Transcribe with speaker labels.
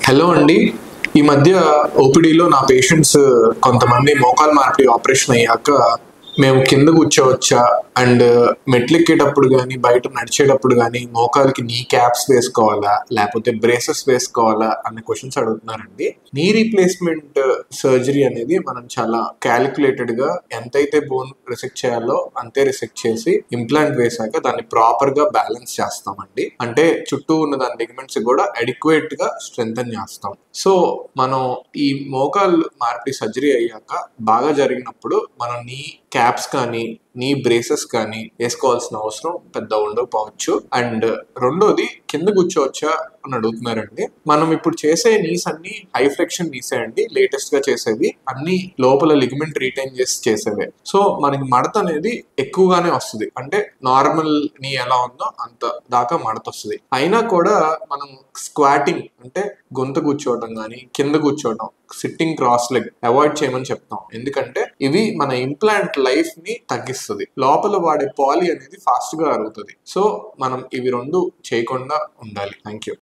Speaker 1: Hello అండి. ఈ మధ్య ఓపీడీలో నా పేషెంట్స్ కొంతమంది మోకాలు మార్పిడి ఆపరేషన్ అయ్యాక మేము కింద కూర్చోవచ్చా అండ్ మెట్లెక్కేటప్పుడు కానీ బయట నడిచేటప్పుడు కానీ మోకాలకి నీ క్యాప్స్ వేసుకోవాలా లేకపోతే బ్రేసెస్ వేసుకోవాలా అనే క్వశ్చన్స్ అడుగుతున్నారండి. నీ రీప్లేస్మెంట్ సర్జరీ అనేది మనం చాలా క్యాలిక్యులేటెడ్ గా ఎంతైతే బోన్ రిసెక్ట్ చేయాలో అంతే రిసెక్ట్ చేసి ఇంప్లాంట్ వేసాక దాన్ని ప్రాపర్ గా బ్యాలెన్స్ చేస్తామండి. అంటే చుట్టూ ఉన్న దాని లిగమెంట్స్ కూడా అడిక్వేట్ గా స్ట్రెంథన్ చేస్తాం. సో మనం ఈ మోకాలు మార్పిడి సర్జరీ అయ్యాక బాగా జరిగినప్పుడు మనం నీ క్యాప్స్ కానీ నీ బ్రేసెస్ కానీ వేసుకోవాల్సిన అవసరం పెద్ద ఉండకపోవచ్చు. అండ్ రెండోది కింద కూర్చోవచ్చా అని అడుగుతున్నారండి. మనం ఇప్పుడు చేసే నీస్ అన్ని హై ఫ్లెక్షన్ నీసే అండి. లేటెస్ట్ గా చేసేవి అన్ని లోపల లిగమెంట్ రీటైన్ చేసి చేసేవే. సో మనకి మడత అనేది ఎక్కువగానే వస్తుంది. అంటే నార్మల్ నీ ఎలా ఉందో అంత దాకా మడత వస్తుంది. అయినా కూడా మనం స్క్వాటింగ్ అంటే గొంతు కూర్చోవడం కానీ కింద కూర్చోవడం సిట్టింగ్ క్రాస్ లెగ్ అవాయిడ్ చేయమని చెప్తాం. ఎందుకంటే ఇవి మన ఇంప్లాంట్ లైఫ్ ని తగ్గిస్తుంది. లోపల వాడే పాలి అనేది ఫాస్ట్ గా అరుగుతుంది. సో మనం ఇవి రెండు చేయకుండా ఉండాలి. Thank you.